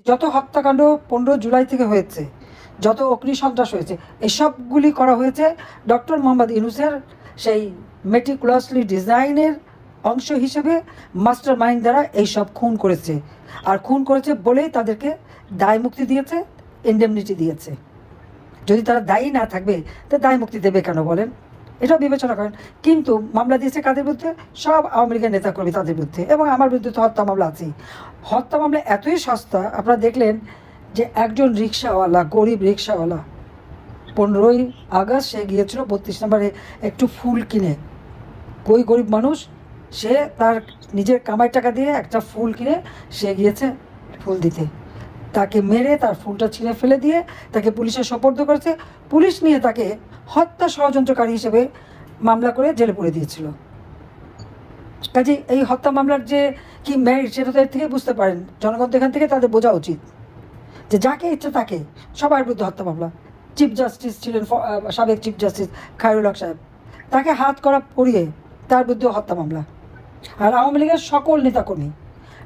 যত হত্যাকাণ্ড 15 জুলাই থেকে হয়েছে, যত অগ্নিসন্ত্রাস হয়েছে, এসবগুলি করা হয়েছে ডক্টর মোহাম্মদ ইউনূসের সেই মেটিকুলাসলি ডিজাইনের অংশ হিসেবে মাস্টার মাইন্ড দ্বারা এইসব খুন করেছে। আর খুন করেছে বলেই তাদেরকে দায় মুক্তি দিয়েছে, ইন্ডেমনিটি দিয়েছে। যদি তারা দায়ী না থাকবে তা দায় মুক্তি দেবে কেন বলেন? এটাও বিবেচনা করেন। কিন্তু মামলা দিয়েছে কাদের বিরুদ্ধে? সব আওয়ামী লীগের নেতাকর্মী তাদের বিরুদ্ধে, এবং আমার বিরুদ্ধে তো হত্যা মামলা আছেই। হত্যা মামলা এতই সস্তা, আপনারা দেখলেন যে একজন রিক্সাওয়ালা, গরিব রিক্সাওয়ালা, 15ই আগস্ট সে গিয়েছিল 32 নম্বরে একটু ফুল কিনে। ওই গরিব মানুষ, সে তার নিজের কামাই টাকা দিয়ে একটা ফুল কিনে সে গিয়েছে ফুল দিতে। তাকে মেরে তার ফুলটা ছিঁড়ে ফেলে দিয়ে তাকে পুলিশে সোপর্দ করেছে। পুলিশ নিয়ে তাকে হত্যা ষড়যন্ত্রকারী হিসেবে মামলা করে জেলে পুরে দিয়েছিল। কাজে এই হত্যা মামলার যে কি মেরিট, সেটা তো এর থেকে বুঝতে পারেন। জনগণ তো এখান থেকে তাদের বোঝা উচিত যে যাকে ইচ্ছে তাকে, সবার বিরুদ্ধে হত্যা মামলা। চিফ জাস্টিস ছিলেন সাবেক চিফ জাস্টিস খায়রুল হক সাহেব, তাকে হাত করা পড়িয়ে তার বিরুদ্ধে হত্যা মামলা। আর আওয়ামী লীগের সকল নেতাকর্মী,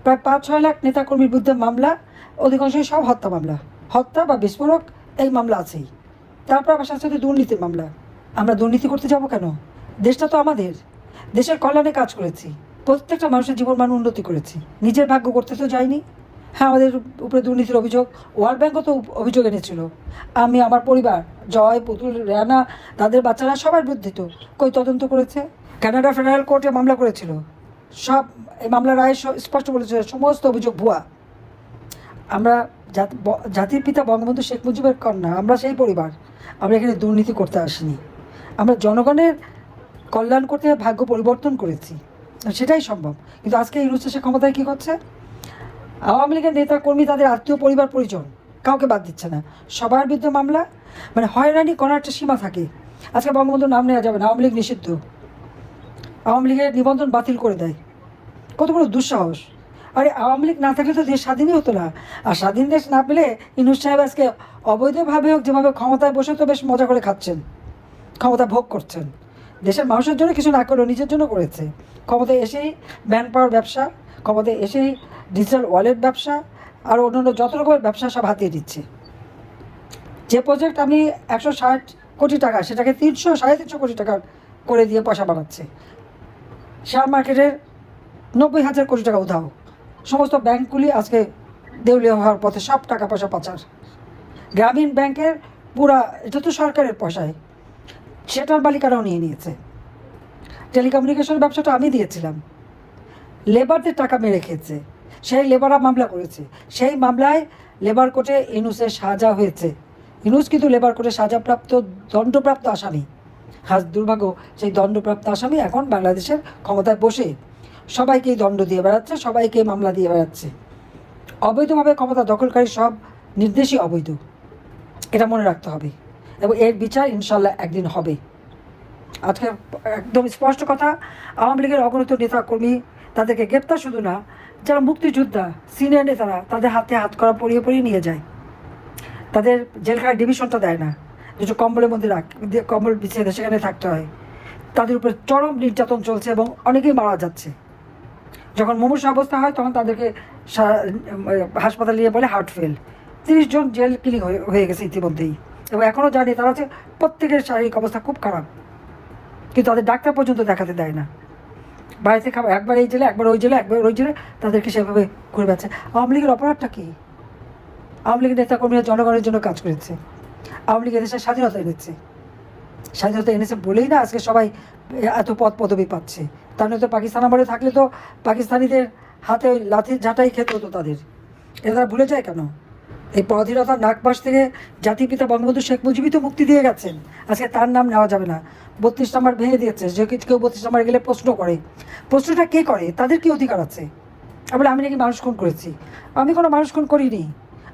প্রায় 5-6 লাখ নেতাকর্মীর বিরুদ্ধে মামলা, অধিকাংশই সব হত্যা মামলা। হত্যা বা বিস্ফোরক এই মামলা আছেই। তারপর আবার সাথে সাথে দুর্নীতির মামলা। আমরা দুর্নীতি করতে যাব কেন? দেশটা তো আমাদের, দেশের কল্যাণে কাজ করেছি, প্রত্যেকটা মানুষের জীবনমান উন্নতি করেছি, নিজের ভাগ্য করতে তো যাইনি। হ্যাঁ, আমাদের উপরে দুর্নীতির অভিযোগ, ওয়ার্ল্ড ব্যাংকও তো অভিযোগ এনেছিল। আমি, আমার পরিবার, জয়, পুতুল, রেহানা, তাদের বাচ্চারা সবার বিরুদ্ধে তো কই তদন্ত করেছে। কানাডা ফেডারেল কোর্টে মামলা করেছিল, সব এই মামলার রায় স্পষ্ট বলেছে সমস্ত অভিযোগ ভুয়া। আমরা জাতির পিতা বঙ্গবন্ধু শেখ মুজিবের কন্যা, আমরা সেই পরিবার। আমরা এখানে দুর্নীতি করতে আসিনি, আমরা জনগণের কল্যাণ করতে ভাগ্য পরিবর্তন করেছি, সেটাই সম্ভব। কিন্তু আজকে ইউনূস সে ক্ষমতায় কী করছে? আওয়ামী লীগের নেতা কর্মী, তাদের আত্মীয় পরিবার পরিজন কাউকে বাদ দিচ্ছে না, সবার বিরুদ্ধে মামলা। মানে হয়রানি করার একটা সীমা থাকে। আজকে বঙ্গবন্ধুর নাম নেওয়া যাবে না, আওয়ামী লীগ নিষিদ্ধ, আওয়ামী লীগের নিবন্ধন বাতিল করে দেয়। কত বড় দুঃসাহস! আরে আওয়ামী লীগ না থাকলে তো দেশ স্বাধীনই হতো না। আর স্বাধীন দেশ না পেলে ইউনূস সাহেব আজকে অবৈধভাবে হোক, যেভাবে ক্ষমতায় বসে তো বেশ মজা করে খাচ্ছেন, ক্ষমতা ভোগ করছেন। দেশের মানুষের জন্য কিছু না করেও নিজের জন্য করেছে। ক্ষমতায় এসেই ম্যান পাওয়ার ব্যবসা, ক্ষমতায় এসেই ডিজিটাল ওয়ালেট ব্যবসা, আর অন্যান্য যত রকমের ব্যবসা সব হাতিয়ে দিচ্ছে। যে প্রজেক্ট আমি 160 কোটি টাকা, সেটাকে 300-350 কোটি টাকা করে দিয়ে পয়সা বানাচ্ছে। শেয়ার মার্কেটের 90,000 কোটি টাকা উধাও। সমস্ত ব্যাংকগুলি আজকে দেউলিয়া হওয়ার পথে, সব টাকা পয়সা পাচার। গ্রামীণ ব্যাংকের পুরা, এটা তো সরকারের পয়সায়, সেটার মালিকানাও নিয়ে নিয়েছে। টেলিকমিউনিকেশন ব্যবসাটা আমি দিয়েছিলাম, লেবারদের টাকা মেরে খেয়েছে, সেই লেবাররা মামলা করেছে। সেই মামলায় লেবার কোর্টে ইউনূসের সাজা হয়েছে। ইউনূস কিন্তু লেবার কোর্টে সাজাপ্রাপ্ত, দণ্ডপ্রাপ্ত আসামি। আজ দুর্ভাগ্য, সেই দণ্ডপ্রাপ্ত আসামি এখন বাংলাদেশের ক্ষমতায় বসে সবাইকেই দণ্ড দিয়ে বেড়াচ্ছে, সবাইকে মামলা দিয়ে বেড়াচ্ছে। অবৈধভাবে ক্ষমতা দখলকারী সব নির্দেশই অবৈধ, এটা মনে রাখতে হবে। এবং এর বিচার ইনশাল্লাহ একদিন হবে। আজকে একদম স্পষ্ট কথা, আওয়ামী লীগের অগণিত নেতাকর্মী, তাদেরকে গ্রেপ্তার শুধু না, যারা মুক্তিযোদ্ধা সিনিয়র নেতারা, তাদের হাতে হাত করা পরিয়ে পরিয়ে নিয়ে যায়। তাদের জেলখানায় ডিভিশনটা দেয় না, যেটা কম্বলের মধ্যে কম্বল বিছিয়ে দেয়, সেখানে থাকতে হয়। তাদের উপরে চরম নির্যাতন চলছে এবং অনেকেই মারা যাচ্ছে। যখন মুমূর্ষু অবস্থা হয় তখন তাদেরকে হাসপাতালে নিয়ে বলে হার্ট ফেল। 30 জন জেল কিলিং হয়ে গেছে ইতিমধ্যেই, এবং এখনও জানি তারা হচ্ছে প্রত্যেকের শারীরিক অবস্থা খুব খারাপ, কিন্তু তাদের ডাক্তার পর্যন্ত দেখাতে দেয় না। বাড়িতে খাবার, একবার এই জেলে, একবার ওই জেলে, একবার ওই জেলে, তাদেরকে সেভাবে ঘুরে বেড়াচ্ছে। আওয়ামী লীগের অপরাধটা কী? আওয়ামী লীগের নেতাকর্মীরা জনগণের জন্য কাজ করেছে, আওয়ামী লীগ এদেশের স্বাধীনতা এনেছে। স্বাধীনতা এনেছে বলেই না আজকে সবাই এত পদ পদবি পাচ্ছে। তার নয়তো পাকিস্তান আমলে থাকলে তো পাকিস্তানিদের হাতে ওই লাঠির ঝাঁটাই খেতে হতো তাদের। এটা তারা ভুলে যায় কেন? এই পরাধীনতার নাগপাশ থেকে জাতির পিতা বঙ্গবন্ধু শেখ মুজিবই তো মুক্তি দিয়ে গেছেন। আজকে তার নাম নেওয়া যাবে না। 32 নম্বর ভেঙে দিয়েছে, যে কেউ 32 নম্বর গেলে প্রশ্ন করে। প্রশ্নটা কে করে? তাদের কি অধিকার আছে? বলে আমি নাকি মানুষ খুন করেছি। আমি কোনো মানুষ খুন করিনি,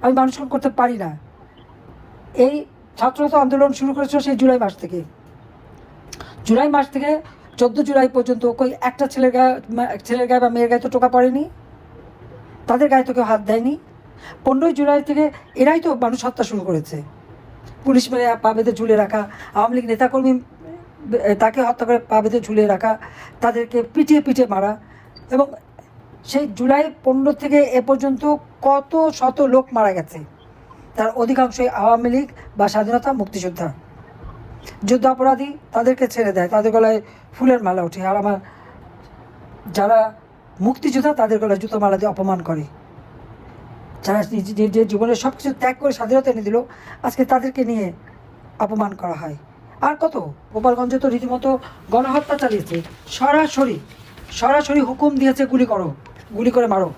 আমি মানুষ খুন করতে পারি না। এই ছাত্রতা আন্দোলন শুরু করেছিল সেই জুলাই মাস থেকে। জুলাই মাস থেকে 14 জুলাই পর্যন্ত কই একটা ছেলের গায়ে বা মেয়ের গায়ে তো টোকা পড়েনি, তাদের গায়ে তো কেউ হাত দেয়নি। 15 জুলাই থেকে এরাই তো মানুষ হত্যা শুরু করেছে। পুলিশ মেরে পা বেঁধে ঝুলে রাখা, আওয়ামী লীগ নেতাকর্মী তাকে হত্যা করে পা বেঁধে ঝুলিয়ে রাখা, তাদেরকে পিটিয়ে পিটিয়ে মারা, এবং সেই জুলাই 15 থেকে এ পর্যন্ত কত শত লোক মারা গেছে, তার অধিকাংশই আওয়ামী লীগ বা স্বাধীনতা মুক্তিযোদ্ধা। যুদ্ধাপরাধী তাদেরকে ছেড়ে দেয়, তাদের গলায় ফুলের মালা ওঠে, আর আমার যারা মুক্তিযোদ্ধা তাদের গলায় জুতো মালা দিয়ে অপমান করে। যারা নিজের জীবনের সব কিছু ত্যাগ করে স্বাধীনতা এনে দিল, আজকে তাদেরকে নিয়ে অপমান করা হয়। আর কত, গোপালগঞ্জে তো রীতিমতো গণহত্যা চালিয়েছে, সরাসরি হুকুম দিয়েছে গুলি করো, গুলি করে মারো,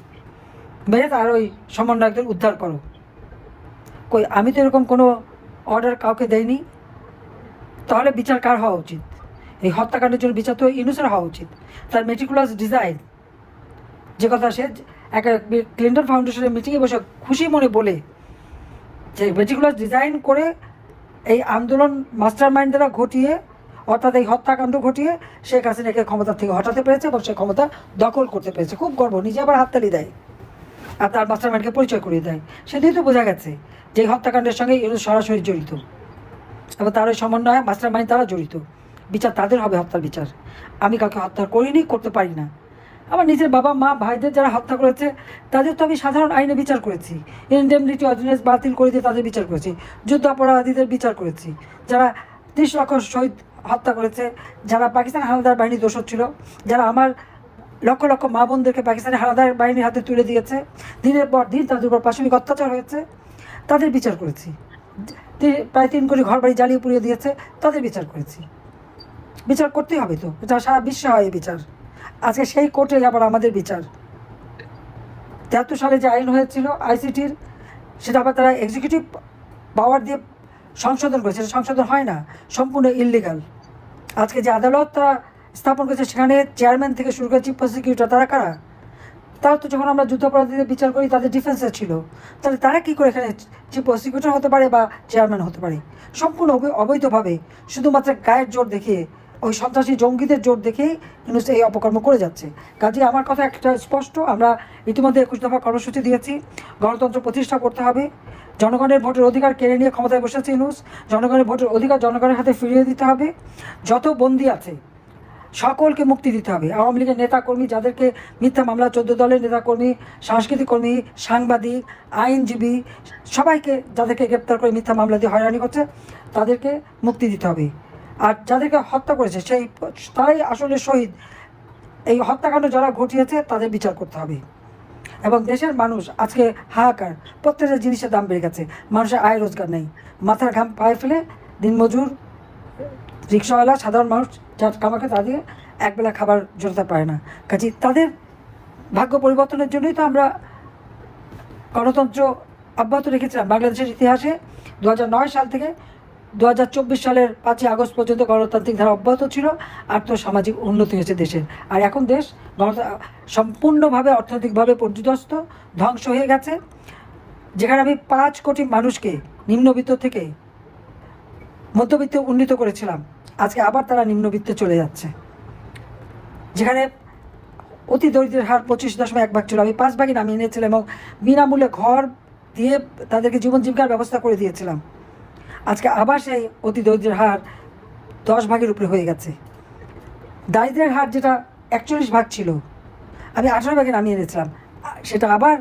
মেরে তার ওই সমন্বয়কদের উদ্ধার করো। কই, আমি তো এরকম কোনো অর্ডার কাউকে দেয়নি। তাহলে বিচার কার হওয়া উচিত? এই হত্যাকাণ্ডের জন্য বিচার তো ইউনূসের হওয়া উচিত। তার মেটিকুলাস ডিজাইন, যে কথা সে একটা ক্লিন্টন ফাউন্ডেশনের মিটিংয়ে বসে খুশি মনে বলে, যে মেটিকুলাস ডিজাইন করে এই আন্দোলন মাস্টার মাইন্ড দ্বারা ঘটিয়ে, অর্থাৎ এই হত্যাকাণ্ড ঘটিয়ে শেখ হাসিনাকে ক্ষমতা থেকে হটাতে পেরেছে এবং সে ক্ষমতা দখল করতে পেরেছে। খুব গর্ব, নিজে আবার হাততালি দেয় আর তার মাস্টার মাইন্ডকে পরিচয় করিয়ে দেয়। সেদিন তো বোঝা গেছে যে এই হত্যাকাণ্ডের সঙ্গে ইউনূস সরাসরি জড়িত এবং তার ওই সমন্বয় মাস্টার মাইন্ড তারা জড়িত। বিচার তাদের হবে, হত্যার বিচার। আমি কাউকে হত্যা করিনি, করতে পারি না। আমার নিজের বাবা মা ভাইদের যারা হত্যা করেছে তাদের তো আমি সাধারণ আইনে বিচার করেছি, ইনডেমনিটি অর্ডিন্যান্স বাতিল করে দিয়ে তাদের বিচার করেছি, যুদ্ধ অপরাধীদের বিচার করেছি, যারা 30 লক্ষ শহীদ হত্যা করেছে, যারা পাকিস্তান হানাদার বাহিনীর দোষর ছিল, যারা আমার লক্ষ লক্ষ মা বোনদেরকে পাকিস্তানি হানাদার বাহিনীর হাতে তুলে দিয়েছে, দিনের পর দিন তাদের উপর পাশবিক অত্যাচার হয়েছে, তাদের বিচার করেছি। প্রায় 3 কোটি ঘর বাড়ি জ্বালিয়ে পুড়িয়ে দিয়েছে, তাদের বিচার করেছি। বিচার করতেই হবে তো, এটা সারা বিশ্বে হয় এই বিচার। আজকে সেই কোর্টে আবার আমাদের বিচার। 73 সালে যে আইন হয়েছিল আইসিটির, সেটা আবার তারা এক্সিকিউটিভ পাওয়ার দিয়ে সংশোধন করেছে, সেটা সংশোধন হয় না, সম্পূর্ণ ইললিগাল। আজকে যে আদালত তারা স্থাপন করেছে, সেখানে চেয়ারম্যান থেকে শুরু করে চিফ প্রসিকিউটর, তারা কারা? তারা তো যখন আমরা যুদ্ধাপরাধীদের বিচার করি তাদের ডিফেন্সে ছিল, তাহলে তারা কী করে এখানে চিফ প্রসিকিউটর হতে পারে বা চেয়ারম্যান হতে পারে? সম্পূর্ণ অবৈধভাবে, শুধুমাত্র গায়ের জোর দেখিয়ে, ওই সন্ত্রাসী জঙ্গিদের জোর দেখেই ইউনূস এই অপকর্ম করে যাচ্ছে। কাজে আমার কথা একটা স্পষ্ট, আমরা ইতিমধ্যে 21 দফা কর্মসূচি দিয়েছি। গণতন্ত্র প্রতিষ্ঠা করতে হবে, জনগণের ভোটের অধিকার কেড়ে নিয়ে ক্ষমতায় বসেছে ইউনূস, জনগণের ভোটের অধিকার জনগণের হাতে ফিরিয়ে দিতে হবে। যত বন্দী আছে সকলকে মুক্তি দিতে হবে। আওয়ামী লীগের নেতাকর্মী, যাদেরকে মিথ্যা মামলা, 14 দলের নেতাকর্মী, সাংস্কৃতিক কর্মী, সাংবাদিক, আইনজীবী, সবাইকে যাদেরকে গ্রেপ্তার করে মিথ্যা মামলা দিয়ে হয়রানি করছে, তাদেরকে মুক্তি দিতে হবে। আর যাদেরকে হত্যা করেছে তারাই আসলে শহীদ। এই হত্যাকাণ্ড যারা ঘটিয়েছে তাদের বিচার করতে হবে। এবং দেশের মানুষ আজকে হাহাকার, প্রত্যেকটা জিনিসের দাম বেড়ে গেছে, মানুষের আয় রোজগার নেই, মাথার ঘাম পায়ে ফেলে দিনমজুর, রিক্সাওয়ালা, সাধারণ মানুষ যার কামাকে তাদের একবেলা খাবার জোটাতে পারে না। কাজে তাদের ভাগ্য পরিবর্তনের জন্যই তো আমরা গণতন্ত্র অব্যাহত রেখেছিলাম। বাংলাদেশের ইতিহাসে 2009 সাল থেকে 2024 সালের 5ই আগস্ট পর্যন্ত গণতান্ত্রিক ধারা অব্যাহত ছিল, আর্থসামাজিক উন্নতি হয়েছে দেশের। আর এখন দেশ সম্পূর্ণভাবে অর্থনৈতিকভাবে পর্যুদস্ত, ধ্বংস হয়ে গেছে। যেখানে আমি 5 কোটি মানুষকে নিম্নবিত্ত থেকে মধ্যবিত্তে উন্নীত করেছিলাম, আজকে আবার তারা নিম্নবিত্তে চলে যাচ্ছে। যেখানে অতি দরিদ্রের হার 25.1 ছিল, আমি 5 ভাগে নামিয়ে নিয়েছিলাম এবং বিনামূল্যে ঘর দিয়ে তাদেরকে জীবন জীবিকার ব্যবস্থা করে দিয়েছিলাম। আজকে আবার সেই অতি দরিদ্রের হার 10 ভাগের উপরে হয়ে গেছে। দারিদ্রের হার যেটা 41 ভাগ ছিল, আমি 18 ভাগে নামিয়ে এনেছিলাম, সেটা আবার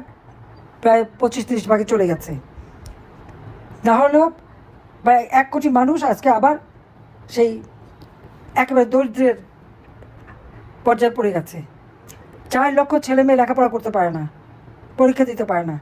প্রায় 25-30 ভাগে চলে গেছে। না হলেও প্রায় 1 কোটি মানুষ আজকে আবার সেই একেবারে দরিদ্রের পর্যায়ে পড়ে গেছে। 4 লক্ষ ছেলে মেয়ে লেখাপড়া করতে পারে না, পরীক্ষা দিতে পারে না।